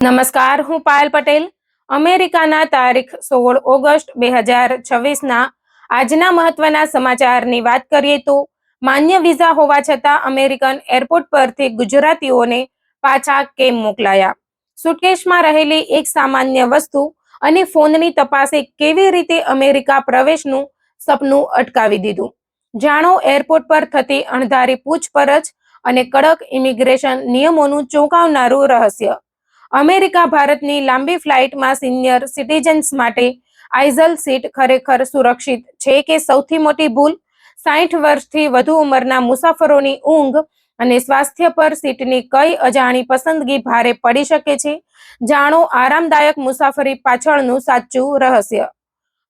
નમસ્કાર, હું પાયલ પટેલ. અમેરિકાના તારીખ 16 ઓગસ્ટ 2026ના આજના મહત્વના સમાચારની વાત કરીએ તો માન્ય વિઝા હોવા છતાં અમેરિકન એરપોર્ટ પરથી ગુજરાતીઓને પાછા કેમ મોકલાયા? સુટકેસમાં રહેલી એક સામાન્ય વસ્તુ અને ફોનની તપાસે કેવી રીતે અમેરિકા પ્રવેશનું સપનું અટકાવી દીધું? જાણો એરપોર્ટ પર થતી અણધારી પૂછપરછ અને કડક ઇમિગ્રેશન નિયમોનું ચોંકાવનારું રહસ્ય. અમેરિકા ભારતની લાંબી ફ્લાઇટમાં સિનિયર સિટીઝન્સ માટે આઇઝલ સીટ ખરેખર સુરક્ષિત છે કે સૌથી મોટી ભૂલ? 60 વર્ષથી વધુ ઉંમરના મુસાફરોની ઊંઘ અને સ્વાસ્થ્ય પર સીટની કઈ અજાણી પસંદગી ભારે પડી શકે છે? જાણો આરામદાયક મુસાફરી પાછળનું સાચું રહસ્ય.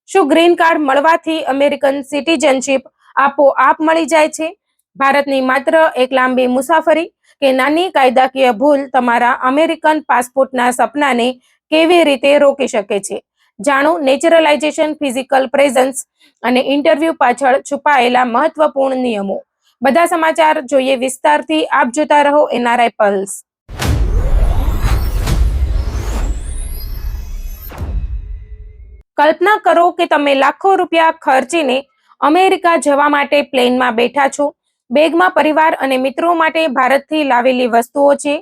શું ગ્રીન કાર્ડ મળવાથી અમેરિકન સિટીઝનશીપ આપોઆપ મળી જાય છે? ભારતની માત્ર એક લાંબી મુસાફરી કે નાની કાયદાકીય ભૂલ તમારા અમેરિકન પાસપોર્ટના સપનાને કેવી રીતે રોકી શકે છે? જાણો નેચરલાઇઝેશન, ફિઝિકલ પ્રેઝન્સ અને ઇન્ટરવ્યૂ પાછળ છુપાયેલા મહત્વપૂર્ણ નિયમો. બધા સમાચાર જોઈએ વિસ્તારથી. આપ જોતા રહો એનઆરઆઈ પલ્સ. કલ્પના કરો કે તમે લાખો રૂપિયા ખર્ચીને અમેરિકા જવા માટે પ્લેનમાં બેઠા છો. બેગમાં પરિવાર અને મિત્રો માટે ભારતથી લાવેલી વસ્તુઓ છે,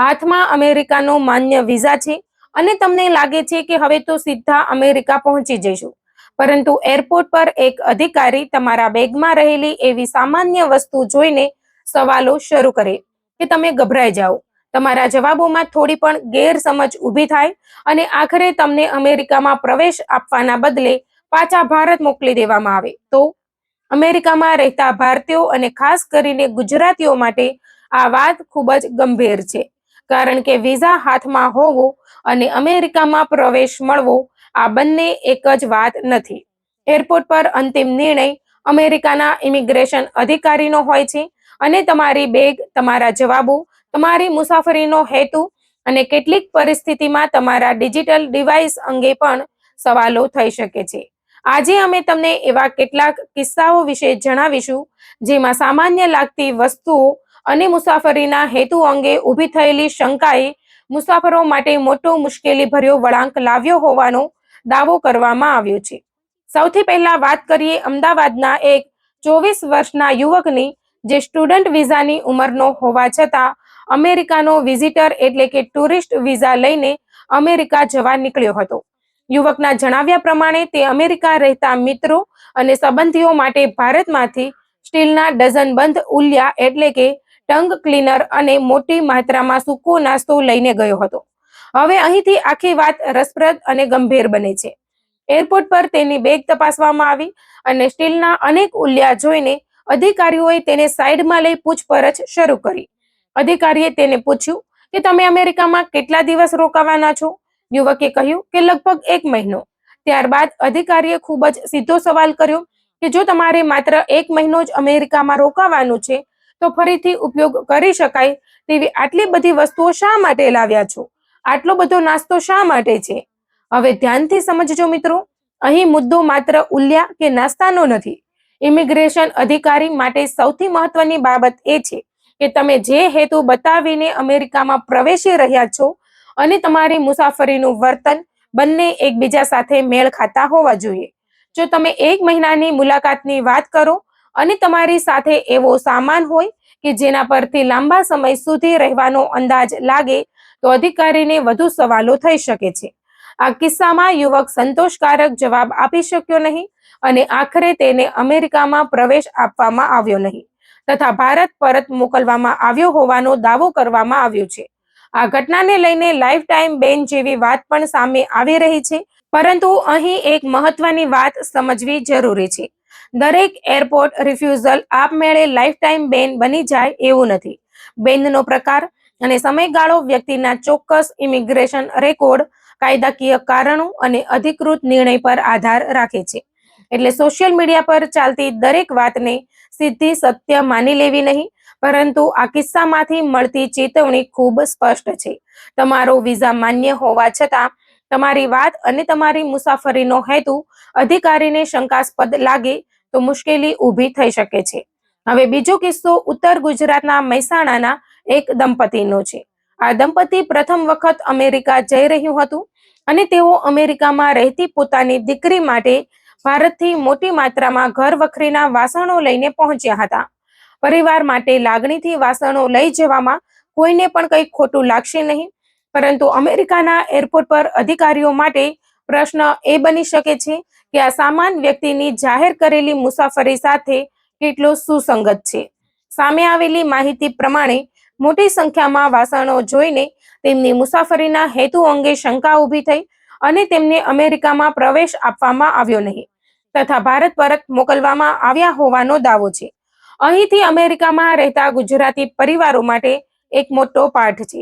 હાથમાં અમેરિકાનો માન્ય વિઝા છે અને તમને લાગે છે કે હવે તો સીધા અમેરિકા પહોંચી જઈશું. પરંતુ એરપોર્ટ પર એક અધિકારી તમારા બેગમાં રહેલી એવી સામાન્ય વસ્તુ જોઈને સવાલો શરૂ કરે કે તમે ગભરાઈ જાઓ. તમારા જવાબોમાં થોડી પણ ગેરસમજ ઊભી થાય અને આખરે તમને અમેરિકામાં પ્રવેશ આપવાના બદલે પાછા ભારત મોકલી દેવામાં આવે. તો અમેરિકામાં રહેતા ભારતીયો અને ખાસ કરીને ગુજરાતીઓ માટે આ વાત ખૂબ જ ગંભીર છે. કારણ કે વિઝા હાથમાં હોવો અને અમેરિકામાં પ્રવેશ મળવો આ બંને એક જ વાત નથી. એરપોર્ટ પર અંતિમ નિર્ણય અમેરિકાના ઇમિગ્રેશન અધિકારીનો હોય છે અને તમારી બેગ, તમારા જવાબો, તમારી મુસાફરીનો હેતુ અને કેટલીક પરિસ્થિતિમાં તમારા ડિજિટલ ડિવાઇસ અંગે પણ સવાલો થઈ શકે છે. આજે અમે તમને એવા કેટલાક કિસ્સાઓ વિશે જણાવીશું જેમાં સામાન્ય લાગતી વસ્તુઓ અને મુસાફરીના હેતુ અંગે ઊભી થયેલી શંકાએ મુસાફરો માટે મોટો મુશ્કેલીભર્યો વળાંક લાવ્યો હોવાનો દાવો કરવામાં આવ્યો છે. સૌથી પહેલા વાત કરીએ અમદાવાદના એક 24 વર્ષના યુવકની, જે સ્ટુડન્ટ વિઝાની ઉંમરનો હોવા છતાં અમેરિકાનો વિઝિટર એટલે કે ટુરિસ્ટ વિઝા લઈને અમેરિકા જવા નીકળ્યો હતો. યુવકના જણાવ્યા પ્રમાણે તે અમેરિકા રહેતા મિત્રો અને સંબંધીઓ માટે ભારતમાંથી સ્ટીલના ડઝનબંધ ઉલિયા એટલે કે ટંગ ક્લીનર અને મોટી માત્રામાં સૂકો નાસ્તો લઈને ગયો હતો. હવે અહીંથી આખી વાત રસપ્રદ અને ગંભીર બને છે. એરપોર્ટ પર તેની બેગ તપાસવામાં આવી અને સ્ટીલના અનેક ઉલિયા જોઈને અધિકારીઓએ તેને સાઈડમાં લઈ પૂછપરછ શરૂ કરી. અધિકારીએ તેને પૂછ્યું કે તમે અમેરિકામાં કેટલા દિવસ રોકાવાના છો? યુવકે કહ્યું કે લગભગ 1 મહિનો. ત્યારબાદ અધિકારીએ ખૂબ જ સીધો સવાલ કર્યો કે જો તમારે માત્ર 1 મહિનો જ અમેરિકામાં રોકાવાનું છે તો ફરીથી ઉપયોગ કરી શકાય તેવી આટલી બધી વસ્તુઓ શા માટે લાવ્યા છો? આટલો બધો નાસ્તો શા માટે છે? હવે ધ્યાનથી સમજજો મિત્રો, અહીં મુદ્દો માત્ર ઉલિયા કે નાસ્તાનો નથી. ઇમિગ્રેશન અધિકારી માટે સૌથી મહત્વની બાબત એ છે કે તમે જે હેતુ બતાવીને અમેરિકામાં પ્રવેશી રહ્યા છો અને તમારી મુસાફરીનું વર્તન બંને એકબીજા સાથે મેળ ખાતા હોવા જોઈએ. જો તમે 1 મહિનાની મુલાકાતની વાત કરો અને તમારી સાથે એવો સામાન હોય કે જેના પરથી લાંબા સમય સુધી રહેવાનો અંદાજ લાગે તો અધિકારીને વધુ સવાલો થઈ શકે છે. આ કિસ્સામાં યુવક સંતોષકારક જવાબ આપી શક્યો નહીં અને આખરે તેને અમેરિકામાં પ્રવેશ આપવામાં આવ્યો નહીં તથા ભારત પરત મોકલવામાં આવ્યો હોવાનો દાવો કરવામાં આવ્યો છે. આ ઘટનાને લઈને લાઈફ ટાઈમ બેન જેવી વાત પણ સામે આવી રહી છે. પરંતુ અહીં એક મહત્વની વાત સમજવી જરૂરી છે. દરેક એરપોર્ટ રિફ્યુઝલ આપમેળે લાઈફ ટાઈમ બેન બની જાય એવું નથી. બેનનો પ્રકાર અને સમયગાળો વ્યક્તિના ચોક્કસ ઇમિગ્રેશન રેકોર્ડ, કાયદાકીય કારણો અને અધિકૃત નિર્ણય પર આધાર રાખે છે. એટલે સોશિયલ મીડિયા પર ચાલતી દરેક વાતને સીધી સત્ય માની લેવી નહીં. પરંતુ આ કિસ્સામાંથી મળતી ચેતવણી ખૂબ સ્પષ્ટ છે. તમારો વિઝા માન્ય હોવા છતાં તમારી વાત અને તમારી મુસાફરીનો હેતુ અધિકારીને શંકાસ્પદ લાગે તો મુશ્કેલી ઊભી થઈ શકે છે. હવે બીજો કિસ્સો ઉત્તર ગુજરાતના મહેસાણાના એક દંપતીનો છે. આ દંપતી પ્રથમ વખત અમેરિકા જઈ રહ્યું હતું અને તેઓ અમેરિકામાં રહેતી પોતાની દીકરી માટે ભારતથી મોટી માત્રામાં ઘર વખરીના વાસણો લઈને પહોંચ્યા હતા. પરિવાર માટે લાગણીથી વાસણો લઈ જવામાં કોઈને પણ કંઈ ખોટું લાગશે નહીં, પરંતુ અમેરિકાના એરપોર્ટ પર અધિકારીઓ માટે પ્રશ્ન એ બની શકે છે કે આ સામાન વ્યક્તિની જાહેર કરેલી મુસાફરી સાથે કેટલો સુસંગત છે. સામે આવેલી માહિતી પ્રમાણે મોટી સંખ્યામાં વાસણો જોઈને તેમની મુસાફરીના હેતુ અંગે શંકા ઊભી થઈ અને તેમને અમેરિકામાં પ્રવેશ આપવામાં આવ્યો નહીં તથા ભારત પરત મોકલવામાં આવ્યા હોવાનો દાવો છે. અહીંથી અમેરિકામાં રહેતા ગુજરાતી પરિવારો માટે એક મોટો પાઠ છે.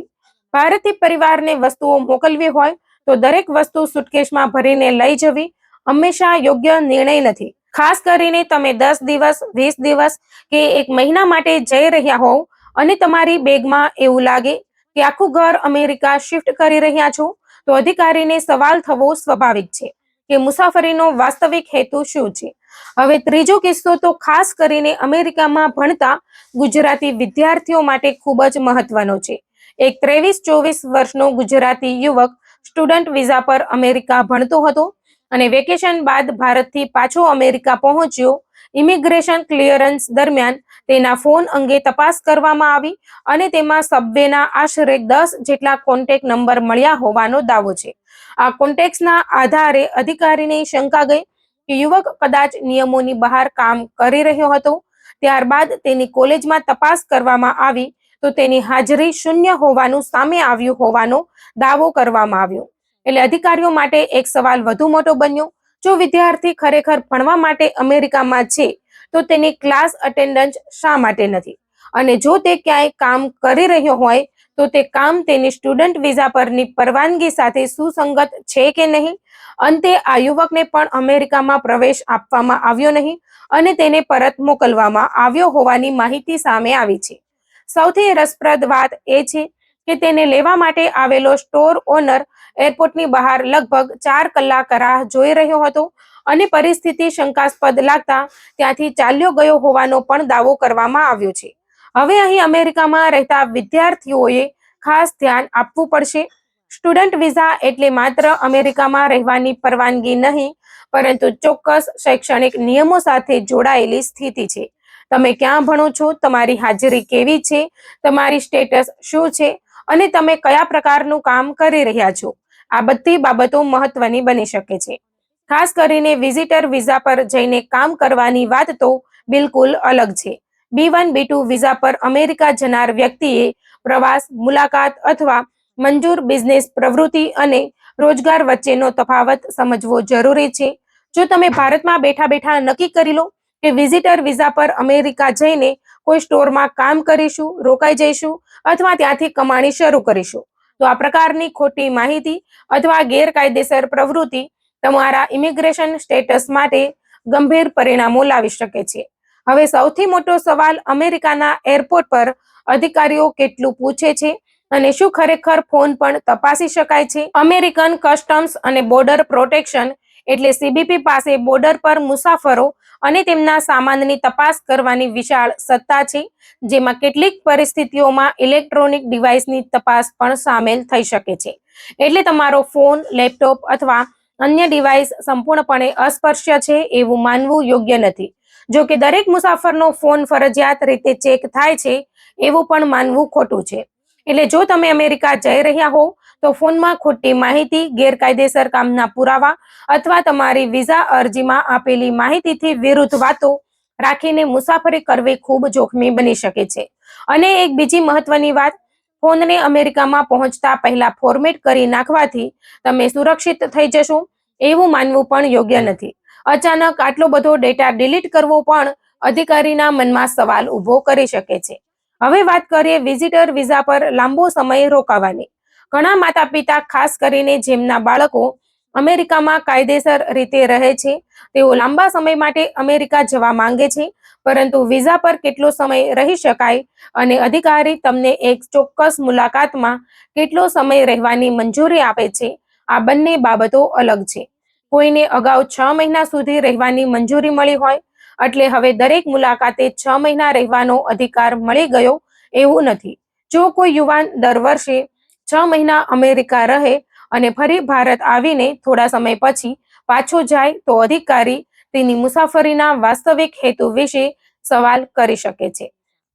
ભારતીય પરિવારને વસ્તુઓ મોકલવી હોય તો દરેક વસ્તુ સુટકેસમાં ભરીને લઈ જવી હંમેશા યોગ્ય નિર્ણય નથી. ખાસ કરીને તમે 10 દિવસ, 20 દિવસ કે 1 મહિના માટે જઈ રહ્યા હોવ અને તમારી બેગમાં એવું લાગે કે આખું ઘર અમેરિકા શિફ્ટ કરી રહ્યા છો, તો અધિકારીને સવાલ થવો સ્વાભાવિક છે કે મુસાફરીનો વાસ્તવિક હેતુ શું છે. હવે ત્રીજો કિસ્સો તો ખાસ કરીને અમેરિકામાં ભણતા ગુજરાતી વિદ્યાર્થીઓ માટે ખૂબ જ મહત્વનો છે. એક 23-24 વર્ષનો ગુજરાતી યુવક સ્ટુડન્ટ વિઝા પર અમેરિકા ભણતો હતો અને વેકેશન બાદ ભારતથી પાછો અમેરિકા પહોંચ્યો. ઇમિગ્રેશન ક્લિયરન્સ દરમિયાન તેના ફોન અંગે તપાસ કરવામાં આવી અને તેમાં સબવેના આશરે 10 જેટલા કોન્ટેક્ટ નંબર મળ્યા હોવાનો દાવો છે. આ કોન્ટેક્ટ્સના આધારે અધિકારીને શંકા ગઈ કે યુવક કદાચ નિયમોની બહાર કામ કરી રહ્યો હતો. ત્યારબાદ તેની કોલેજમાં તપાસ કરવામાં આવી તો તેની હાજરી શૂન્ય હોવાનું સામે આવ્યું હોવાનો દાવો કરવામાં આવ્યો. એટલે અધિકારીઓ માટે એક સવાલ વધુ મોટો બન્યો. જો વિદ્યાર્થી ખરેખર ભણવા માટે અમેરિકામાં છે તો તેની ક્લાસ અટેન્ડન્સ શા માટે નથી? અને જો તે ક્યાંય કામ કરી રહ્યો હોય તો તે કામ તેની સ્ટુડન્ટ વિઝા પરની પરવાનગી સાથે સુસંગત છે કે નહીં? અંતે આ યુવકને પણ અમેરિકામાં પ્રવેશ આપવામાં આવ્યો નહીં અને તેને પરત મોકલવામાં આવ્યો હોવાની માહિતી સામે આવી છે. સૌથી રસપ્રદ વાત એ છે કે તેને લેવા માટે આવેલો સ્ટોર ઓનર એરપોર્ટની બહાર લગભગ 4 કલાક રાહ જોઈ રહ્યો હતો અને પરિસ્થિતિ શંકાસ્પદ લાગતા ત્યાંથી ચાલ્યો ગયો હોવાનો પણ દાવો કરવામાં આવ્યો છે. હવે અહીં અમેરિકામાં રહેતા વિદ્યાર્થીઓએ ખાસ ધ્યાન આપવું પડશે. સ્ટુડન્ટ વિઝા એટલે માત્ર અમેરિકામાં રહેવાની પરવાનગી નહીં, પરંતુ ચોક્કસ શૈક્ષણિક નિયમો સાથે જોડાયેલી સ્થિતિ છે. તમે ક્યાં ભણો છો, તમારી હાજરી કેવી છે, તમારી સ્ટેટસ શું છે અને તમે કયા પ્રકારનું કામ કરી રહ્યા છો, આ બધી બાબતો મહત્વની બની શકે છે. ખાસ કરીને વિઝિટર વિઝા પર જઈને કામ કરવાની વાત તો બિલકુલ અલગ છે. B1, B2 વિઝા પર અમેરિકા જનાર વ્યક્તિએ પ્રવાસ, મુલાકાત અથવા મંજૂર બિઝનેસ પ્રવૃત્તિ અને રોજગાર વચ્ચેનો તફાવત સમજવો જરૂરી છે. જો તમે ભારતમાં બેઠા બેઠા નક્કી કરી લો કે વિઝિટર વિઝા પર અમેરિકા જઈને કોઈ સ્ટોરમાં કામ કરીશું, રોકાઈ જઈશું અથવા ત્યાંથી કમાણી શરૂ કરીશું, તો આ પ્રકારની ખોટી માહિતી અથવા ગેરકાયદેસર પ્રવૃત્તિ તમારા ઇમિગ્રેશન સ્ટેટસ માટે ગંભીર પરિણામો લાવી શકે છે. હવે સૌથી મોટો સવાલ અમેરિકાના એરપોર્ટ પર અધિકારીઓ કેટલું પૂછે છે અને શું ખરેખર ફોન પણ તપાસી શકાય છે? અમેરિકન કસ્ટમ્સ અને બોર્ડર પ્રોટેક્શન એટલે CBP પાસે બોર્ડર પર મુસાફરો અને તેમના સામાનની તપાસ કરવાની વિશાળ સત્તા છે, જેમાં કેટલીક પરિસ્થિતિઓમાં ઇલેક્ટ્રોનિક ડિવાઇસની તપાસ પણ સામેલ થઈ શકે છે. એટલે તમારો ફોન, લેપટોપ અથવા અન્ય ડિવાઇસ સંપૂર્ણપણે અસ્પર્શ્ય છે એવું માનવું યોગ્ય નથી. જો કે દરેક મુસાફરનો ફોન ફરજિયાત રીતે ચેક થાય છે એવું પણ માનવું ખોટું છે. એટલે જો તમે અમેરિકા જઈ રહ્યા હો તો ફોનમાં ખોટી માહિતી, ગેરકાયદેસર કામના પુરાવા અથવા તમારી વિઝા અરજીમાં આપેલી માહિતીથી વિરુદ્ધ વાતો રાખીને મુસાફરી કરવી ખૂબ જોખમી બની શકે છે. અને એક બીજી મહત્વની વાત, ફોનને અમેરિકામાં પહોંચતા પહેલા ફોર્મેટ કરી નાખવાથી તમે સુરક્ષિત થઈ જશો એવું માનવું પણ યોગ્ય નથી. અચાનક આટલો બધો ડેટા ડિલીટ કરવો પણ અધિકારીના મનમાં સવાલ ઊભો કરી શકે છે. હવે વાત કરીએ વિઝિટર વિઝા પર લાંબો સમય રોકાવાની. ઘણા માતા પિતા, ખાસ કરીને જેમના બાળકો અમેરિકામાં કાયદેસર રીતે રહે છે, તેઓ લાંબા સમય માટે અમેરિકા જવા માંગે છે, પરંતુ વિઝા પર કેટલો સમય રહી શકાય અને અધિકારી તમને એક ચોક્કસ મુલાકાતમાં કેટલો સમય રહેવાની મંજૂરી આપે છે, આ બંને બાબતો અલગ છે. કોઈને અગાઉ 6 મહિના સુધી રહેવાની મંજૂરી મળી હોય એટલે હવે દરેક મુલાકાતે 6 મહિના રહેવાનો અધિકાર મળી ગયો એવું નથી. જો કોઈ યુવાન દર વર્ષે 6 મહિના અમેરિકા રહે અને ફરી ભારત આવીને થોડા સમય પછી પાછો જાય તો અધિકારી તેની મુસાફરીના વાસ્તવિક હેતુ વિશે સવાલ કરી શકે છે.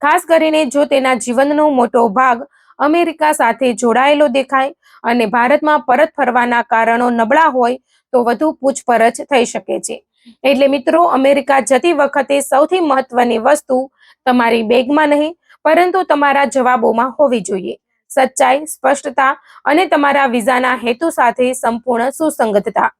ખાસ કરીને જો તેના જીવનનો મોટો ભાગ અમેરિકા સાથે જોડાયેલો દેખાય અને ભારતમાં પરત ફરવાના કારણો નબળા હોય તો વધુ પૂછપરછ થઈ શકે છે. એટલે મિત્રો, અમેરિકા જતી વખતે સૌથી મહત્વની વસ્તુ તમારી બેગમાં નહીં પરંતુ તમારા જવાબોમાં હોવી જોઈએ. સચ્ચાઈ, સ્પષ્ટતા અને તમારા વિઝાના હેતુ સાથે સંપૂર્ણ સુસંગતતા.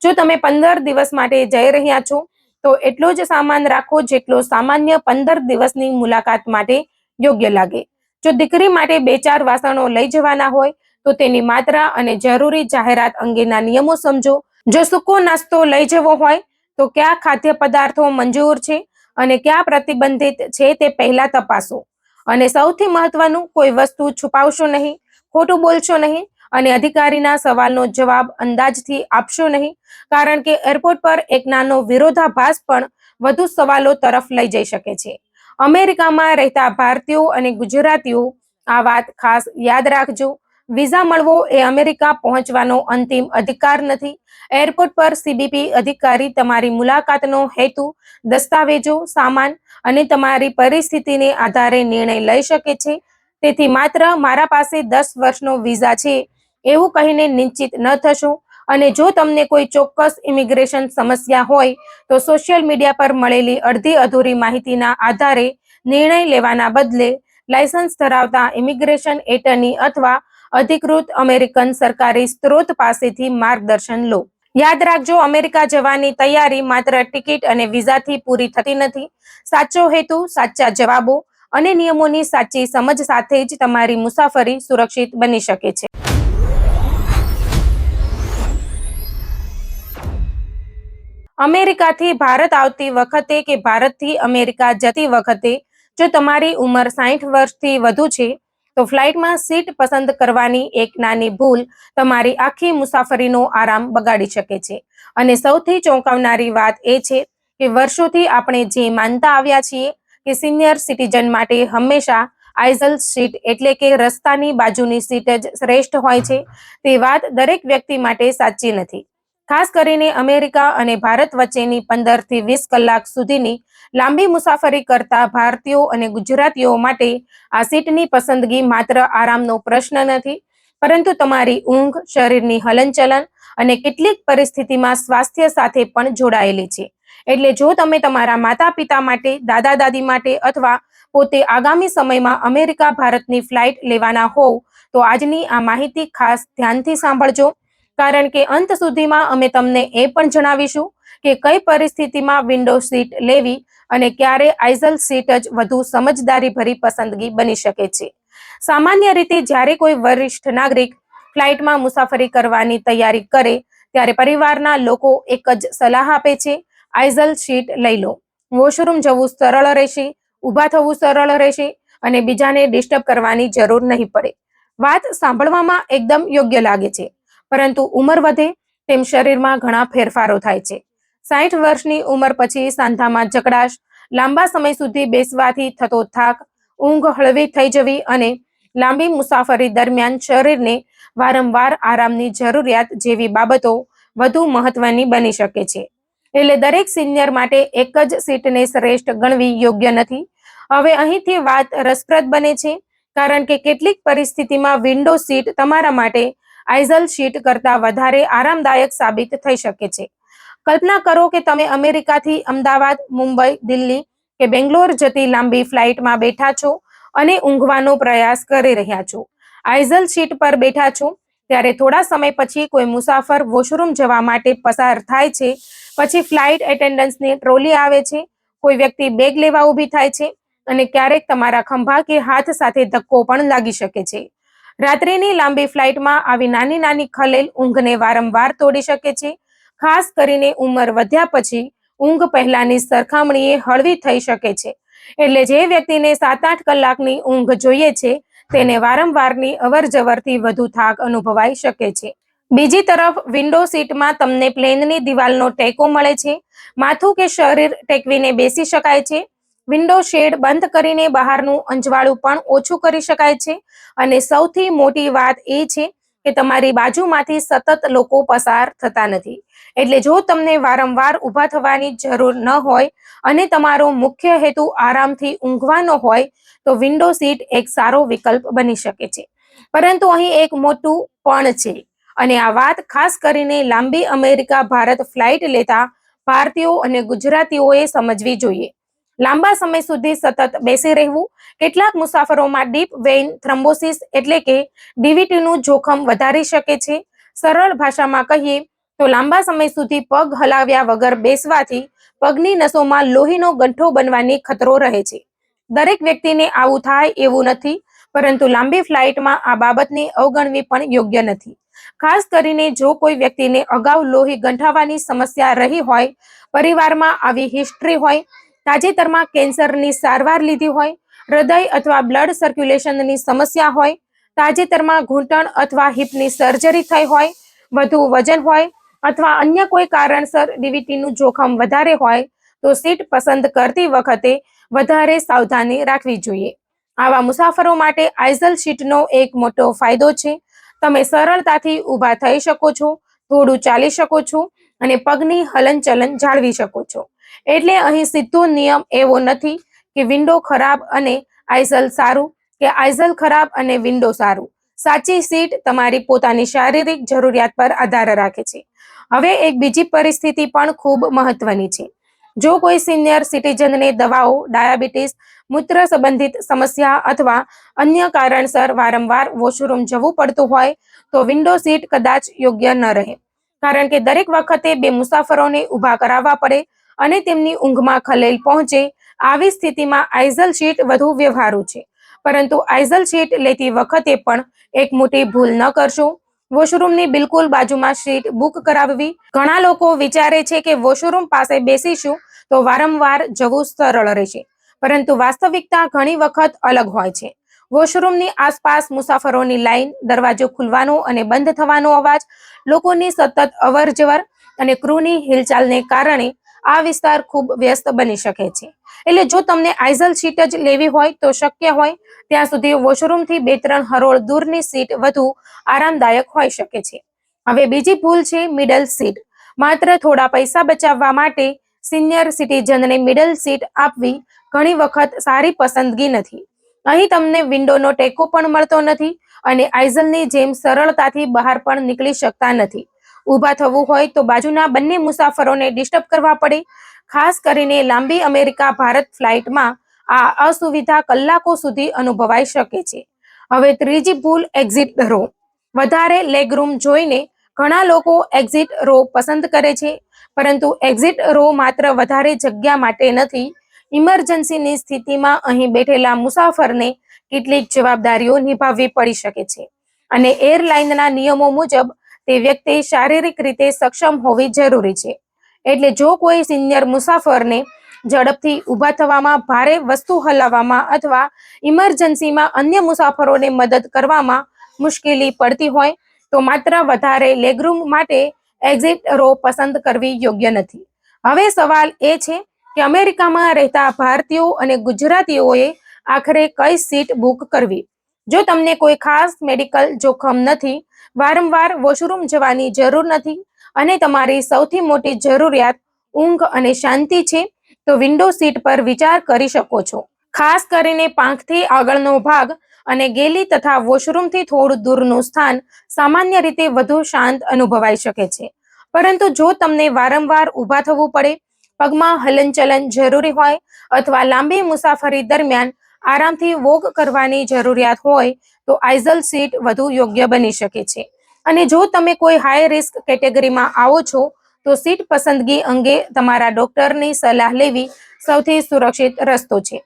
જો તમે 15 દિવસ માટે જઈ રહ્યા છો તો એટલો જ સામાન રાખો જેટલો સામાન્ય 15 દિવસની મુલાકાત માટે યોગ્ય લાગે. જો દીકરી માટે 2-4 વાસણો લઈ જવાના હોય તો તેની માત્રા અને જરૂરી જાહેરાત અંગેના નિયમો સમજો. જો સૂકો નાસ્તો લઈ જવો હોય તો કયા ખાદ્ય પદાર્થો મંજૂર છે અને કયા પ્રતિબંધિત છે તે પહેલા તપાસો. અને સૌથી મહત્વનું, કોઈ વસ્તુ છુપાવશો નહીં, ખોટું બોલશો નહીં અને અધિકારીના સવાલનો જવાબ અંદાજથી આપશો નહીં, કારણ કે એરપોર્ટ પર એક નાનો વિરોધાભાસ પણ વધુ સવાલો તરફ લઈ જઈ શકે છે. અમેરિકામાં રહેતા ભારતીયો અને ગુજરાતીઓ, આ વાત ખાસ યાદ રાખજો. વિઝા મળવો એ અમેરિકા પહોંચવાનો અંતિમ અધિકાર નથી. એરપોર્ટ પર CBP અધિકારી તમારી મુલાકાતનો હેતુ, દસ્તાવેજો, સામાન અને તમારી પરિસ્થિતિને આધારે નિર્ણય લઈ શકે છે. તેથી માત્ર મારા પાસે 10 વર્ષનો વિઝા છે એવું કહીને નિશ્ચિત ન થશો. અને જો તમને કોઈ ચોક્કસ ઇમિગ્રેશન સમસ્યા હોય તો સોશિયલ મીડિયા પર મળેલી અડધી અધૂરી માહિતીના આધારે નિર્ણય લેવાના બદલે લાયસન્સ ધરાવતા ઇમિગ્રેશન એટર્ની અથવા અધિકૃત અમેરિકન સરકારી સ્ત્રોત પાસેથી માર્ગદર્શન લો. યાદ રાખજો, અમેરિકા જવાની તૈયારી માત્ર ટિકિટ અને વિઝાથી પૂરી થતી નથી. સાચો હેતુ, સાચા જવાબો અને નિયમોની સાચી સમજ સાથે જ તમારી મુસાફરી સુરક્ષિત બની શકે છે. અમેરિકાથી ભારત આવતી વખતે કે ભારતથી અમેરિકા જતી વખતે જો તમારી ઉંમર 60 વર્ષથી વધુ છે તો ફ્લાઇટમાં સીટ પસંદ કરવાની એક નાની ભૂલ તમારી આખી મુસાફરીનો આરામ બગાડી શકે છે. અને સૌથી ચોંકાવનારી વાત એ છે કે વર્ષોથી આપણે જે માનતા આવ્યા છીએ કે સિનિયર સિટીઝન માટે હંમેશા આઇઝલ સીટ એટલે કે રસ્તાની બાજુની સીટ જ શ્રેષ્ઠ હોય છે, તે વાત દરેક વ્યક્તિ માટે સાચી નથી. ખાસ કરીને અમેરિકા અને ભારત વચ્ચેની 15 થી 20 કલાક સુધીની લાંબી મુસાફરી કરતા ભારતીયો અને ગુજરાતીઓ માટે આ સીટની પસંદગી માત્ર આરામનો પ્રશ્ન નથી, પરંતુ તમારી ઊંઘ, શરીરની હલનચલન અને કેટલીક પરિસ્થિતિમાં સ્વાસ્થ્ય સાથે પણ જોડાયેલી છે. એટલે જો તમે તમારા માતા પિતા માટે, દાદા દાદી માટે અથવા પોતે આગામી સમયમાં અમેરિકા ભારતની ફ્લાઇટ લેવાના હોવ તો આજની આ માહિતી ખાસ ધ્યાનથી સાંભળજો, કારણ કે અંત સુધીમાં અમે તમને એ પણ જણાવીશું કે કઈ પરિસ્થિતિમાં વિન્ડો સીટ લેવી અને ક્યારે આઇઝલ સીટ જ વધુ સમજદારીભરી પસંદગી બની શકે છે. સામાન્ય રીતે જ્યારે કોઈ વરિષ્ઠ નાગરિક ફ્લાઇટમાં મુસાફરી કરવાની તૈયારી કરે ત્યારે પરિવારના લોકો એક જ સલાહ આપે છે, આઇઝલ સીટ લઈ લો. વોશરૂમ જવું સરળ રહેશે, ઊભા થવું સરળ રહેશે અને બીજાને ડિસ્ટર્બ કરવાની જરૂર નહીં પડે. વાત સાંભળવામાં એકદમ યોગ્ય લાગે છે, પરંતુ ઉંમર વધે તેમ શરીરમાં ઘણા ફેરફારો થાય છે. 60 વર્ષની ઉંમર પછી સાંધામાં જકડાશ, લાંબા સમય સુધી બેસવાથી થતો થાક, ઊંઘ હળવી થઈ જવી અને લાંબી મુસાફરી દરમિયાન શરીરને વારંવાર આરામની જરૂરિયાત જેવી બાબતો વધુ મહત્વની બની શકે છે. એટલે દરેક સિનિયર માટે એક જ સીટને શ્રેષ્ઠ ગણવી યોગ્ય નથી. હવે અહીંથી વાત રસપ્રદ બને છે, કારણ કે કેટલીક પરિસ્થિતિમાં વિન્ડો સીટ તમારા માટે આઇઝલ સીટ કરતાં વધારે આરામદાયક સાબિત થઈ શકે છે. કલ્પના કરો કે તમે અમેરિકાથી અમદાવાદ, મુંબઈ, દિલ્હી કે બેંગ્લોર જતી લાંબી ફ્લાઇટમાં બેઠા છો અને ઊંઘવાનો પ્રયાસ કરી રહ્યા છો. આઇઝલ સીટ પર બેઠા છો ત્યારે થોડા સમય પછી કોઈ મુસાફર વોશરૂમ જવા માટે પસાર થાય છે, પછી ફ્લાઇટ એટેન્ડન્ટની ટ્રોલી આવે છે, કોઈ વ્યક્તિ બેગ લેવા ઊભી થાય છે અને ક્યારેક તમારા ખંભા કે હાથ સાથે ધક્કો પણ લાગી શકે છે. રાત્રિની લાંબી ફ્લાઇટમાં આવી નાની નાની ખલેલ ઊંઘને વારંવાર તોડી શકે છે. ખાસ કરીને ઉંમર વધ્યા પછી ઊંઘ પહેલાની સરખામણીએ હળવી થઈ શકે છે. એટલે જે વ્યક્તિને 7-8 કલાકની ઊંઘ જોઈએ છે તેને વારંવારની અવરજવરથી વધુ થાક અનુભવાઈ શકે છે. બીજી તરફ વિન્ડો સીટમાં તમને પ્લેનની દિવાલનો ટેકો મળે છે, માથું કે શરીર ટેકવીને બેસી શકાય છે વિન્ડો શેડ બંધ કરીને બહારનું અંજવાળું પણ ઓછું કરી શકાય છે. અને સૌથી મોટી વાત એ છે કે તમારી બાજુમાંથી સતત લોકો પસાર થતા નથી. એટલે જો તમને વારંવાર ઊભા થવાની જરૂર ન હોય અને તમારો મુખ્ય હેતુ આરામથી ઊંઘવાનો હોય તો વિન્ડો સીટ એક સારો વિકલ્પ બની શકે છે. પરંતુ અહીં એક મોટું પણ છે, અને આ વાત ખાસ કરીને લાંબી અમેરિકા ભારત ફ્લાઇટ લેતા ભારતીયો અને ગુજરાતીઓએ સમજવી જોઈએ. લાંબા સમય સુધી સતત બેસી રહેવું કેટલાક મુસાફરોમાં ડીપ વેઇન થ્રોમ્બોસિસ એટલે કે ડીવીટીનું જોખમ વધારી શકે છે. સરળ ભાષામાં કહીએ તો લાંબા સમય સુધી પગ હલાવ્યા વગર બેસવાથી પગની નસોમાં લોહીનો ગંઠો બનવાની ખતરો રહે છે. દરેક વ્યક્તિને આવું થાય એવું નથી, પરંતુ લાંબી ફ્લાઇટમાં આ બાબતને અવગણવી પણ યોગ્ય નથી. ખાસ કરીને જો કોઈ વ્યક્તિને અગાઉ લોહી ગંઠાવાની સમસ્યા રહી હોય, પરિવારમાં આવી હિસ્ટ્રી હોય, તાજેતરમાં કેન્સરની સારવાર લીધી હોય, હૃદય અથવા બ્લડ સર્ક્યુલેશનની સમસ્યા હોય, તાજેતરમાં ઘૂંટણ અથવા હિપની સર્જરી થઈ હોય, વધુ વજન હોય અથવા અન્ય કોઈ કારણસર ડીવીટીનું જોખમ વધારે હોય તો સીટ પસંદ કરતી વખતે વધારે સાવધાની રાખવી જોઈએ. આવા મુસાફરો માટે આઇઝલ સીટનો એક મોટો ફાયદો છે. તમે સરળતાથી ઊભા થઈ શકો છો, થોડું ચાલી શકો છો અને પગની હલનચલન જાળવી શકો છો. એટલે અહીં સીધો નિયમ એવો નથી કે વિન્ડો ખરાબ અને આઇઝલ સારું કે આઇઝલ ખરાબ અને વિન્ડો સારું. સાચી સીટ તમારી પોતાની શારીરિક જરૂરિયાત પર આધાર રાખે છે. હવે એક બીજી પરિસ્થિતિ પણ ખૂબ મહત્વની છે. જો કોઈ સિનિયર સિટીઝનને દવાઓ, ડાયાબિટીસ, મૂત્ર સંબંધિત સમસ્યા અથવા અન્ય કારણસર વારંવાર વોશરૂમ જવું પડતું હોય તો વિન્ડો સીટ કદાચ યોગ્ય ન રહે. કારણ કે દરેક વખતે બે મુસાફરોને ઊભા કરાવવા પડે અને તેમની ઊંઘમાં ખલેલ પહોંચે. આવી સ્થિતિમાં આઇઝલ સીટ વધુ વ્યવહારુ છે. પરંતુ આઇઝલ સીટ લેતી વખતે પણ એક મોટી ભૂલ ન કરશો. વોશરૂમની બિલકુલ બાજુમાં સીટ બુક કરાવવી. ઘણા લોકો વિચારે છે કે વોશરૂમ પાસે બેસીશું તો વારંવાર જવું સરળ રહેશે, પરંતુ વાસ્તવિકતા ઘણી વખત અલગ હોય છે. વોશરૂમની આસપાસ મુસાફરોની લાઈન, દરવાજો ખુલવાનો અને બંધ થવાનો અવાજ, લોકોની સતત અવરજવર અને ક્રૂની હિલચાલને કારણે આ વિસ્તાર ખૂબ વ્યસ્ત બની શકે છે. એટલે જો તમને આઇઝલ સીટ જ લેવી હોય તો શક્ય હોય ત્યાં સુધી વોશરૂમથી 2-3 હરોળ દૂરની સીટ વધુ આરામદાયક હોઈ શકે છે. હવે બીજી ભૂલ છે મિડલ સીટ. માત્ર થોડા પૈસા બચાવવા માટે સિનિયર સિટીઝનને મિડલ સીટ આપવી ઘણી વખત સારી પસંદગી નથી. અહીં તમને વિન્ડોનો ટેકો પણ મળતો નથી અને આઇઝલની જેમ સરળતાથી બહાર પણ નીકળી શકતા નથી. ઊભા થવું હોય તો બાજુના બંને મુસાફરોને ડિસ્ટર્બ કરવા પડે. ખાસ કરીને લાંબી અમેરિકા ભારત ફ્લાઇટમાં આ અસુવિધા કલાકો સુધી અનુભવાઈ શકે છે. હવે ત્રીજી ભૂલ એક્ઝિટ રો. વધારે લેગરૂમ જોઈને ઘણા લોકો એક્ઝિટ રો પસંદ કરે છે, પરંતુ એક્ઝિટ રો માત્ર વધારે જગ્યા માટે નથી. ઇમરજન્સીની સ્થિતિમાં અહીં બેઠેલા મુસાફરને કેટલીક જવાબદારીઓ નિભાવવી પડી શકે છે, અને એરલાઇનના નિયમો મુજબ તે વ્યક્તિ શારીરિક રીતે સક્ષમ હોવી જરૂરી છે. એટલે જો કોઈ સિનિયર મુસાફરને ઝડપથી ઊભા થવામાં, ભારે વસ્તુ હલાવવામાં અથવા ઇમરજન્સીમાં અન્ય મુસાફરોને મદદ કરવામાં મુશ્કેલી પડતી હોય તો માત્ર વધારે લેગરૂમ માટે એક્ઝિટ રો પસંદ કરવી યોગ્ય નથી. હવે સવાલ એ છે કે અમેરિકામાં રહેતા ભારતીયો અને ગુજરાતીઓએ આખરે કઈ સીટ બુક કરવી. જો તમને કોઈ ખાસ મેડિકલ જોખમ નથી, વારંવાર વોશરૂમ જવાની જરૂર નથી અને તમારી સૌથી મોટી જરૂરિયાત ઊંઘ અને શાંતિ છે તો વિન્ડો સીટ પર વિચાર કરી શકો છો. ખાસ કરીને પાંખથી આગળનો ભાગ અને ગેલી તથા વોશરૂમથી થોડું દૂરનું સ્થાન સામાન્ય રીતે વધુ શાંત અનુભવાઈ શકે છે. પરંતુ જો તમને વારંવાર ઊભા થવું પડે, પગમાં હલનચલન જરૂરી હોય અથવા લાંબી મુસાફરી દરમિયાન આરામથી વોક કરવાની જરૂરિયાત હોય તો આઇઝલ સીટ વધુ યોગ્ય બની શકે છે. અને જો તમે કોઈ હાઈ રિસ્ક કેટેગરીમાં આવો છો તો સીટ પસંદગી અંગે તમારા ડોક્ટરની સલાહ લેવી સૌથી સુરક્ષિત રસ્તો છે.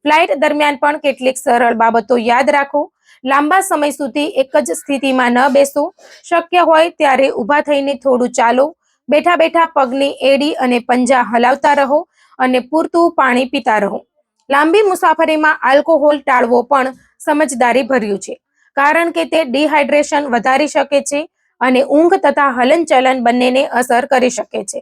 ફ્લાઇટ દરમિયાન પણ કેટલીક સરળ બાબતો યાદ રાખો. લાંબા સમય સુધી એક જ સ્થિતિમાં ન બેસો. શક્ય હોય ત્યારે ઊભા થઈને થોડું ચાલો. બેઠા બેઠા પગની એડી અને પંજા હલાવતા રહો અને પૂરતું પાણી પીતા રહો. લાંબી મુસાફરીમાં આલ્કોહોલ ટાળવો પણ સમજદારી ભર્યું છે, કારણ કે તે ડિહાઇડ્રેશન વધારી શકે છે અને ઊંઘ તથા હલનચલન બંનેને અસર કરી શકે છે.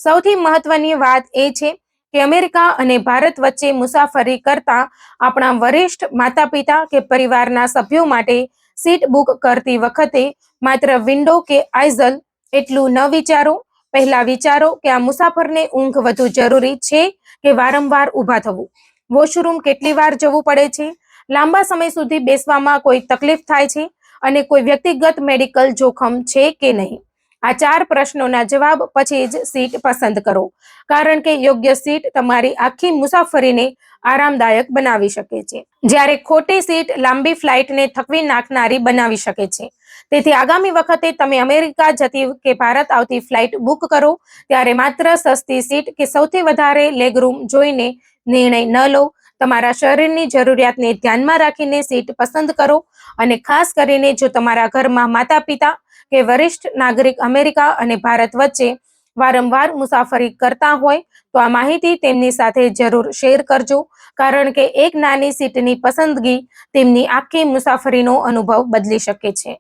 સૌથી મહત્વની વાત એ છે કે અમેરિકા અને ભારત વચ્ચે મુસાફરી કરતા આપણા વરિષ્ઠ માતા પિતા કે પરિવારના સભ્યો માટે સીટ બુક કરતી વખતે માત્ર વિન્ડો કે આઇઝલ એટલું ન વિચારો. પહેલા વિચારો કે આ મુસાફરને ઊંઘ વધુ જરૂરી છે કે વારંવાર ઊભા થવું, વોશરૂમ કેટલી વાર જવું પડે છે, લાંબા સમય સુધી બેસવામાં કોઈ તકલીફ થાય છે અને કોઈ વ્યક્તિગત મેડિકલ જોખમ છે કે નહીં. આ 4 પ્રશ્નોના જવાબ પછી જ સીટ પસંદ કરો, કારણ કે યોગ્ય સીટ તમારી આખી મુસાફરીને આરામદાયક બનાવી શકે છે, જ્યારે ખોટી સીટ લાંબી ફ્લાઇટને થકવી નાખનારી બનાવી શકે છે. તેથી આગામી વખતે તમે અમેરિકા જતી કે ભારત આવતી ફ્લાઇટ બુક કરો ત્યારે માત્ર સસ્તી સીટ કે સૌથી વધારે લેગરૂમ જોઈને નિર્ણય ન લો. તમારા શરીરની જરૂરિયાતને ધ્યાનમાં રાખીને સીટ પસંદ કરો, અને ખાસ કરીને જો તમારા ઘરમાં માતા પિતા કે વરિષ્ઠ નાગરિક અમેરિકા અને ભારત વચ્ચે વારંવાર મુસાફરી કરતા હોય તો આ માહિતી તેમની સાથે જરૂર શેર કરજો, કારણ કે એક નાની સીટની પસંદગી તેમની આખી મુસાફરીનો અનુભવ બદલી શકે છે.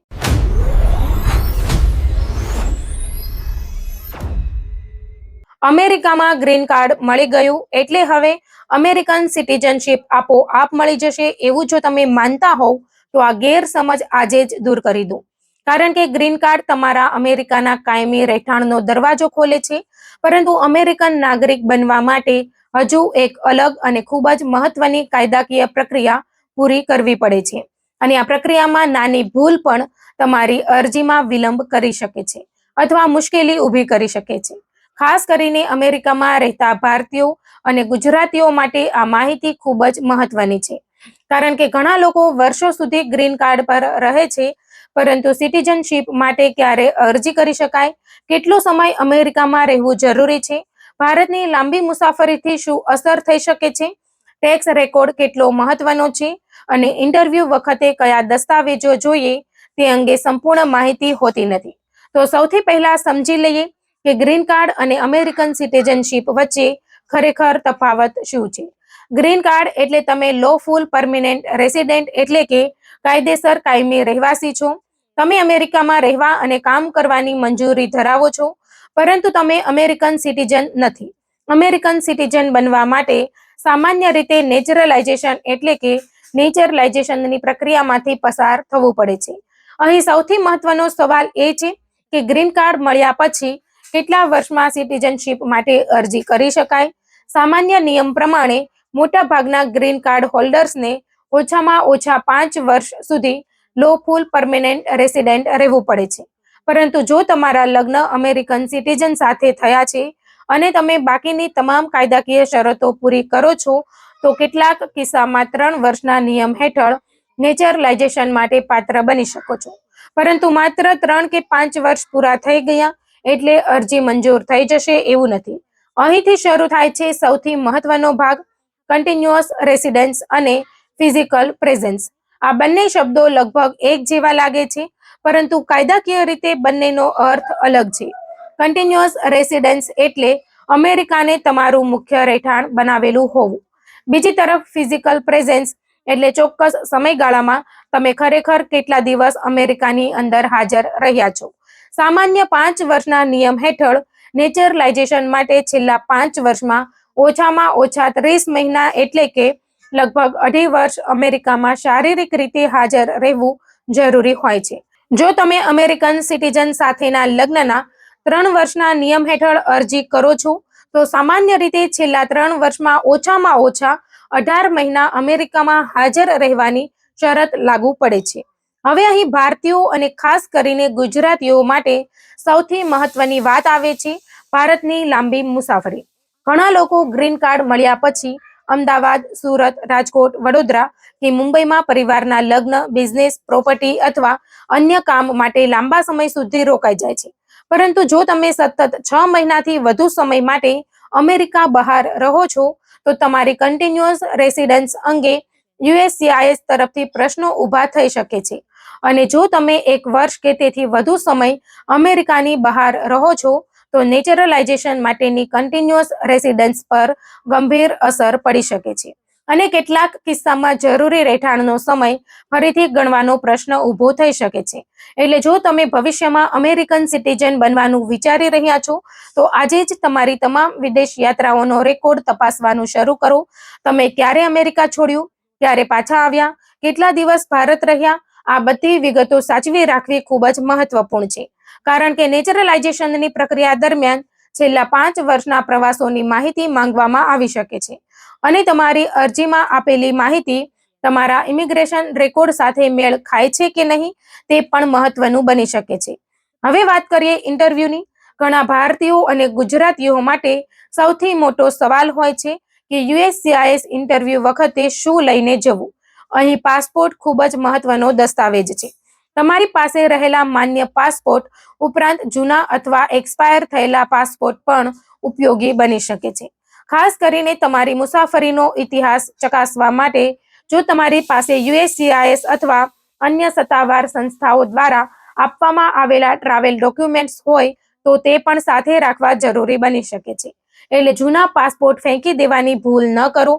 અમેરિકામાં ગ્રીન કાર્ડ મળી ગયું એટલે હવે અમેરિકન સિટીઝનશીપ આપોઆપ મળી જશે એવું જો તમે માનતા હોવ તો આ ગેરસમજ આજે જ દૂર કરી દો, કારણ કે ગ્રીન કાર્ડ તમારા અમેરિકાના કાયમી રહેઠાણનો દરવાજો ખોલે છે, પરંતુ અમેરિકન નાગરિક બનવા માટે હજુ એક અલગ અને ખૂબ જ મહત્વની કાયદાકીય પ્રક્રિયા પૂરી કરવી પડે છે, અને આ પ્રક્રિયામાં નાની ભૂલ પણ તમારી અરજીમાં વિલંબ કરી શકે છે અથવા મુશ્કેલી ઊભી કરી શકે છે. ખાસ કરીને અમેરિકામાં રહેતા ભારતીયો અને ગુજરાતીઓ માટે આ માહિતી ખૂબ જ મહત્વની છે, કારણ કે ઘણા લોકો વર્ષો સુધી ગ્રીન કાર્ડ પર રહે છે, પરંતુ સિટીઝનશીપ માટે ક્યારે અરજી કરી શકાય, કેટલો સમય અમેરિકામાં રહેવું જરૂરી છે, ભારતની લાંબી મુસાફરીથી શું અસર થઈ શકે છે, ટેક્સ રેકોર્ડ કેટલો મહત્વનો છે અને ઇન્ટરવ્યૂ વખતે કયા દસ્તાવેજો જોઈએ તે અંગે સંપૂર્ણ માહિતી હોતી નથી. તો સૌથી પહેલા સમજી લઈએ કે ગ્રીન કાર્ડ અને અમેરિકન સિટીઝનશીપ વચ્ચે ખરેખર તફાવત શું છે. ગ્રીન કાર્ડ એટલે તમે લોફુલ પરમિનન્ટ રેસિડેન્ટ એટલે કે કાયદેસર કાયમી રહેવાસી છો. તમે અમેરિકામાં રહેવા અને કામ કરવાની મંજૂરી ધરાવો છો, પરંતુ તમે અમેરિકન સિટીઝન નથી. અમેરિકન સિટીઝન બનવા માટે સામાન્ય રીતે નેચરલાઇઝેશન એટલે કે નેચરલાઇઝેશનની પ્રક્રિયામાંથી પસાર થવું પડે છે. અહીં સૌથી મહત્વનો સવાલ એ છે કે ગ્રીન કાર્ડ મળ્યા પછી કેટલા વર્ષમાં સિટીઝનશીપ માટે અરજી કરી શકાય. સામાન્ય નિયમ પ્રમાણે મોટાભાગના ગ્રીન કાર્ડ હોલ્ડર્સને ઓછામાં ઓછા 5 વર્ષ સુધી લોફુલ પરમેનન્ટ રેસિડેન્ટ રહેવું પડે છે, પરંતુ જો તમારા લગ્ન અમેરિકન સિટીઝન સાથે થયા છે અને તમે બાકીની તમામ કાયદાકીય શરતો પૂરી કરો છો તો કેટલાક કિસ્સામાં 3 વર્ષના નિયમ હેઠળ નેચરલાઇઝેશન માટે પાત્ર બની શકો છો, પરંતુ માત્ર 3 કે 5 વર્ષ પૂરા થઈ ગયા એટલે અરજી મંજૂર થઈ જશે એવું નથી. અહીંથી શરૂ થાય છે સૌથી મહત્વનો ભાગ, કન્ટિન્યુઅસ રેસિડન્સ અને ફિઝિકલ પ્રેઝન્સ. આ બંને શબ્દો લગભગ એક જેવા લાગે છે, પરંતુ કાયદાકીય રીતે બંનેનો અર્થ અલગ છે. કન્ટિન્યુઅસ રેસિડન્સ એટલે અમેરિકાને તમારું મુખ્ય રહેઠાણ બનાવેલું હોવું. બીજી તરફ ફિઝિકલ પ્રેઝન્સ એટલે ચોક્કસ સમયગાળામાં તમે ખરેખર કેટલા દિવસ અમેરિકાની અંદર હાજર રહ્યા છો. સામાન્ય 5 વર્ષના નિયમ હેઠળ નેચરલાઇઝેશન માટે છેલ્લા 5 વર્ષમાં ઓછામાં ઓછા 30 મહિના એટલે કે લગભગ 2.5 વર્ષ અમેરિકામાં શારીરિક રીતે હાજર રહેવું જરૂરી હોય છે. જો તમે અમેરિકન સિટીઝન સાથેના લગ્નના 3 વર્ષના નિયમ હેઠળ અરજી કરો છો તો સામાન્ય રીતે છેલ્લા 3 વર્ષમાં ઓછામાં ઓછા 18 મહિના અમેરિકામાં હાજર રહેવાની શરત લાગુ પડે છે. હવે અહીં ભારતીયો અને ખાસ કરીને ગુજરાતીઓ માટે સૌથી મહત્વની વાત આવે છે ભારતની લાંબી મુસાફરી. ઘણા લોકો ગ્રીન કાર્ડ મળ્યા પછી અમદાવાદ, સુરત, રાજકોટ, વડોદરા કે મુંબઈમાં પરિવારના લગ્ન, બિઝનેસ, પ્રોપર્ટી અથવા અન્ય કામ માટે લાંબા સમય સુધી રોકાઈ જાય છે, પરંતુ જો તમે સતત 6 મહિનાથી વધુ સમય માટે અમેરિકા બહાર રહો છો તો તમારી કન્ટિન્યુઅસ રેસિડન્સ અંગે USCIS તરફથી પ્રશ્નો ઊભા થઈ શકે છે, અને જો તમે 1 વર્ષ કે તેથી વધુ સમય અમેરિકાની બહાર રહો છો તો નેચરલાઇઝેશન માટેની કન્ટિન્યુઅસ રેસિડન્સ પર ગંભીર અસર પડી શકે છે. અને કેટલાક કિસ્સામાં જરૂરી રહેઠાણનો સમય ફરીથી ગણવાનો પ્રશ્ન ઊભો થઈ શકે છે. એટલે જો તમે ભવિષ્યમાં અમેરિકન સિટીઝન બનવાનું વિચારી રહ્યા છો તો આજે જ તમારી તમામ વિદેશ યાત્રાઓનો રેકોર્ડ તપાસવાનું શરૂ કરો. તમે ક્યારે અમેરિકા છોડ્યું, ક્યારે પાછા આવ્યા, કેટલા દિવસ ભારત રહ્યા, આ બધી વિગતો સાચવી રાખવી ખૂબ જ મહત્વપૂર્ણ છે. કારણ કે નેચરલાઇઝેશનની પ્રક્રિયા દરમિયાન છેલ્લા 5 વર્ષના પ્રવાસોની માહિતી માંગવામાં આવી શકે છે અને તમારી અરજીમાં આપેલી માહિતી તમારા ઇમિગ્રેશન રેકોર્ડ સાથે મેળ ખાય છે કે નહીં તે પણ મહત્વનું બની શકે છે. હવે વાત કરીએ ઇન્ટરવ્યૂની. ઘણા ભારતીયો અને ગુજરાતીઓ માટે સૌથી મોટો સવાલ હોય છે કે USCIS ઇન્ટરવ્યૂ વખતે શું લઈને જવું. અહીં પાસપોર્ટ ખૂબ જ મહત્વનો દસ્તાવેજ છે. તમારી પાસે રહેલા માન્ય પાસપોર્ટ ઉપરાંત જૂના અથવા એક્સપાયર થયેલા પાસપોર્ટ પણ ઉપયોગી બની શકે છે. ખાસ કરીને તમારી મુસાફરીનો ઇતિહાસ ચકાસવા માટે જો તમારી પાસે USCIS અથવા અન્ય સત્તાવાર સંસ્થાઓ દ્વારા આપવામાં આવેલા ટ્રાવેલ ડોક્યુમેન્ટ્સ હોય તો તે પણ સાથે રાખવા જરૂરી બની શકે છે. એટલે જૂના પાસપોર્ટ ફેંકી દેવાની ભૂલ ન કરો.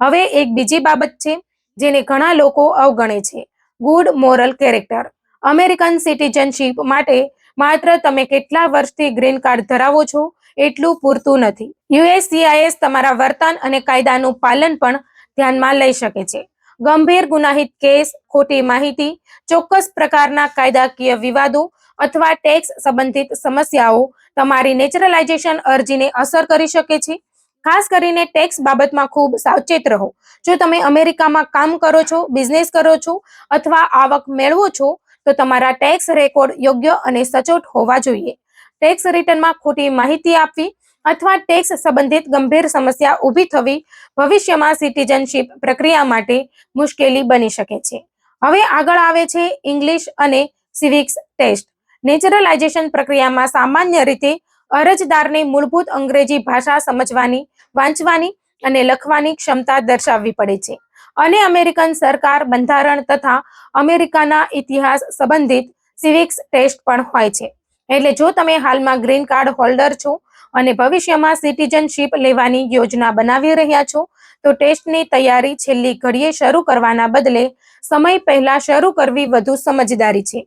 હવે એક બીજી બાબત છે જેને ઘણા લોકો અવગણે છે, good moral character. American citizenship માટે માત્ર તમે કેટલા વર્ષથી ગ્રીન કાર્ડ ધરાવો છો એટલું પૂરતું નથી. USCIS તમારા વર્તન અને કાયદાનું પાલન પણ ધ્યાનમાં લઈ શકે છે. ગંભીર ગુનાહિત કેસ, ખોટી માહિતી, ચોક્કસ પ્રકારના કાયદાકીય વિવાદો અથવા ટેક્સ સંબંધિત સમસ્યાઓ તમારી નેચરલાઇઝેશન અરજીને અસર કરી શકે છે. ખાસ કરીને ટેક્સ બાબતમાં ખૂબ સાવચેત રહો. જો તમે અમેરિકામાં કામ કરો છો, બિઝનેસ કરો છો અથવા આવક મેળવો છો તો તમારા ટેક્સ રેકોર્ડ યોગ્ય અને સચોટ હોવા જોઈએ. ટેક્સ રિટર્નમાં ખોટી માહિતી આપવી અથવા ટેક્સ સંબંધિત ગંભીર સમસ્યા ઊભી થવી ભવિષ્યમાં સિટીઝનશીપ પ્રક્રિયા માટે મુશ્કેલી બની શકે છે. હવે આગળ આવે છે ઇંગ્લિશ અને સિવિક્સ ટેસ્ટ. નેચરલાઇઝેશન પ્રક્રિયામાં સામાન્ય રીતે અરજદારને મૂળભૂત અંગ્રેજી ભાષા સમજવાની, વાંચવાની અને લખવાની ક્ષમતા દર્શાવવી પડે છે અને અમેરિકન સરકાર, બંધારણ તથા અમેરિકાના ઇતિહાસ સંબંધિત સિવિક્સ ટેસ્ટ પણ હોય છે. એટલે જો તમે હાલમાં ગ્રીન કાર્ડ હોલ્ડર છો અને ભવિષ્યમાં સિટીઝનશીપ લેવાની યોજના બનાવી રહ્યા છો તો ટેસ્ટની તૈયારી છેલ્લી ઘડીએ શરૂ કરવાના બદલે સમય પહેલા શરૂ કરવી વધુ સમજદારી છે.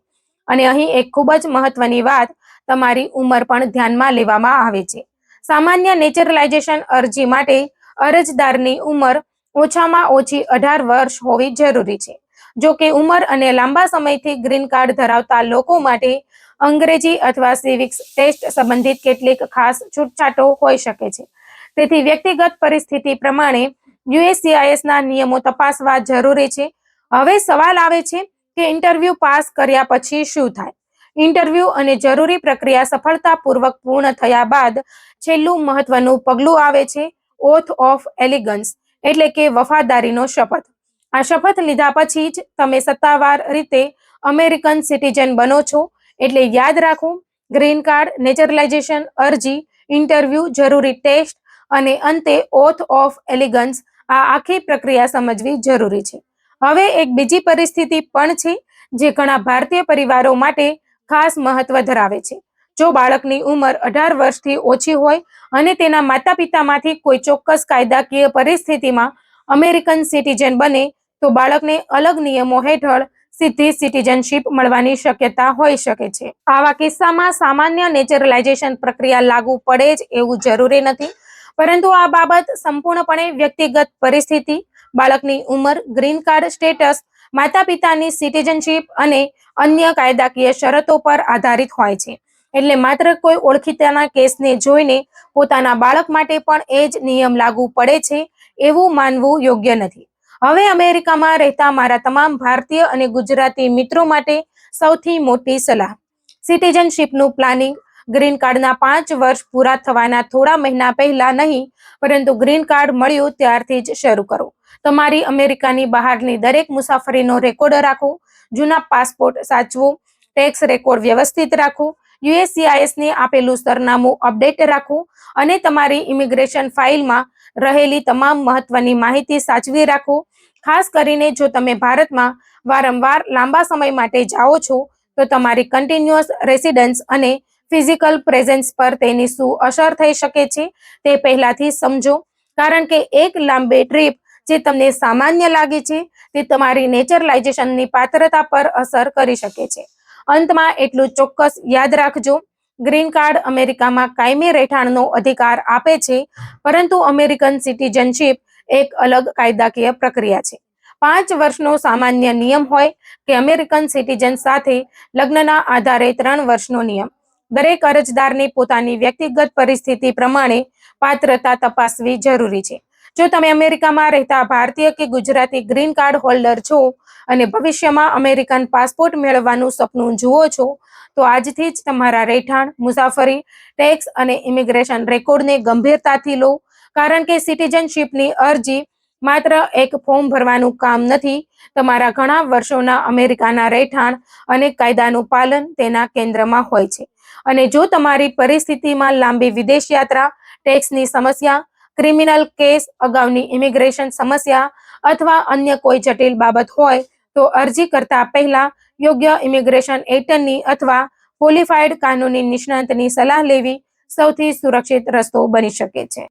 અને અહીં એક ખૂબ જ મહત્વની વાત, તમારી ઉંમર પણ ધ્યાનમાં લેવામાં આવે છે. સામાન્ય નેચરલાઇઝેશન અરજી માટે અરજદારની ઉંમર ઓછામાં ઓછી 18 વર્ષ હોવી જરૂરી છે. જો કે ઉંમર અને લાંબા સમયથી ગ્રીન કાર્ડ ધરાવતા લોકો માટે અંગ્રેજી અથવા સિવિક્સ ટેસ્ટ સંબંધિત કેટલીક ખાસ છૂટછાટો હોઈ શકે છે. તેથી વ્યક્તિગત પરિસ્થિતિ પ્રમાણે USCISના નિયમો તપાસવા જરૂરી છે. હવે સવાલ આવે છે કે ઇન્ટરવ્યૂ પાસ કર્યા પછી શું થાય. ઇન્ટરવ્યૂ અને જરૂરી પ્રક્રિયા સફળતાપૂર્વક પૂર્ણ થયા બાદ છેલ્લું મહત્વનું પગલું આવે છે ઓથ ઓફ એલિગન્સ, એટલે કે વફાદારીનો શપથ. આ શપથ લીધા પછી જ તમે સત્તાવાર રીતે અમેરિકન સિટીઝન બનો છો. એટલે યાદ રાખો, ગ્રીન કાર્ડ, નેચરલાઇઝેશન અરજી, ઇન્ટરવ્યૂ, જરૂરી ટેસ્ટ અને અંતે ઓથ ઓફ એલિગન્સ, આ આખી પ્રક્રિયા સમજવી જરૂરી છે. હવે એક બીજી પરિસ્થિતિ પણ છે જે ઘણા ભારતીય પરિવારો માટે ખાસ મહત્વ ધરાવે છે. જો બાળકની ઉંમર 18 વર્ષથી ઓછી હોય અને તેના માતા પિતામાંથી કોઈ ચોક્કસ કાયદાકીય પરિસ્થિતિમાં અમેરિકન સિટીઝન બને તો બાળકને અલગ નિયમો હેઠળ સીધી સિટીઝનશીપ મળવાની શક્યતા હોઈ શકે છે. આવા કિસ્સામાં સામાન્ય નેચરલાઇઝેશન પ્રક્રિયા લાગુ પડે જ એવું જરૂરી નથી, પરંતુ આ બાબત સંપૂર્ણપણે વ્યક્તિગત પરિસ્થિતિ, બાળકની ઉંમર, ગ્રીન કાર્ડ સ્ટેટસ, માતા પિતાની સિટીઝનશીપ અને અન્ય કાયદાકીય શરતો પર આધારિત હોય છે. એટલે માત્ર કોઈ ઓળખીતાના કેસને જોઈને પોતાના બાળક માટે પણ એ જ નિયમ લાગુ પડે છે એવું માનવું યોગ્ય નથી. હવે અમેરિકામાં રહેતા મારા તમામ ભારતીય અને ગુજરાતી મિત્રો માટે સૌથી મોટી સલાહ. સિટીઝનશીપનું પ્લાનિંગ ગ્રીન કાર્ડના 5 વર્ષ પૂરા થવાના થોડા મહિના પહેલા નહીં, પરંતુ ગ્રીન કાર્ડ મળ્યું ત્યારથી જ શરૂ કરો. તમારી અમેરિકાની બહારની દરેક મુસાફરીનો રેકોર્ડ રાખો, જૂના પાસપોર્ટ સાચવો, ટેક્સ રેકોર્ડ વ્યવસ્થિત રાખો, USCISને આપેલું સરનામું અપડેટ રાખો અને તમારી ઇમિગ્રેશન ફાઇલમાં રહેલી તમામ મહત્વની માહિતી સાચવી રાખો. ખાસ કરીને જો તમે ભારતમાં વારંવાર લાંબા સમય માટે જાઓ છો તો તમારી કન્ટિન્યુઅસ રેસિડન્સ અને ફિઝિકલ પ્રેઝન્સ પર તેની શું અસર થઈ શકે છે તે પહેલાથી સમજો. કારણ કે એક લાંબી ટ્રીપ જે તમને સામાન્ય લાગે છે તે તમારી નેચરલાઇઝેશનની પાત્રતા પર અસર કરી શકે છે. અંતમાં એટલું ચોક્કસ યાદ રાખજો, ગ્રીન કાર્ડ અમેરિકામાં કાયમી રહેઠાણનો અધિકાર આપે છે, પરંતુ અમેરિકન સિટીઝનશીપ એક અલગ કાયદાકીય પ્રક્રિયા છે. 5 વર્ષનો સામાન્ય નિયમ હોય કે અમેરિકન સિટીઝન સાથે લગ્નના આધારે 3 વર્ષનો નિયમ. દરેક અરજદારની પોતાની વ્યક્તિગત પરિસ્થિતિ પ્રમાણે પાત્રતા તપાસવી જરૂરી છે. જો તમે અમેરિકામાં રહેતા ભારતીય કે ગુજરાતી ગ્રીન કાર્ડ હોલ્ડર છો અને ભવિષ્યમાં અમેરિકન પાસપોર્ટ મેળવવાનું સપનું જુઓ છો, તો આજથી જ તમારા રહેઠાણ, મુસાફરી, ટેક્સ અને ઇમિગ્રેશન રેકોર્ડને ગંભીરતાથી લો, કારણ કે સિટીઝનશીપની અરજી માત્ર એક ફોર્મ ભરવાનું કામ નથી. તમારા ઘણા વર્ષોના અમેરિકાના રહેઠાણ અને કાયદાનું પાલન તેના કેન્દ્રમાં હોય છે. અને જો તમારી પરિસ્થિતિમાં લાંબી વિદેશ યાત્રા, ટેક્સની સમસ્યા, ક્રિમિનલ કેસ, અગાઉની ઇમિગ્રેશન સમસ્યા અથવા અન્ય કોઈ જટિલ બાબત હોય, તો અરજી કરતા પહેલા યોગ્ય ઇમિગ્રેશન એટર્ની અથવા ક્વોલિફાઈડ કાનૂની નિષ્ણાતની સલાહ લેવી સૌથી સુરક્ષિત રસ્તો બની શકે છે.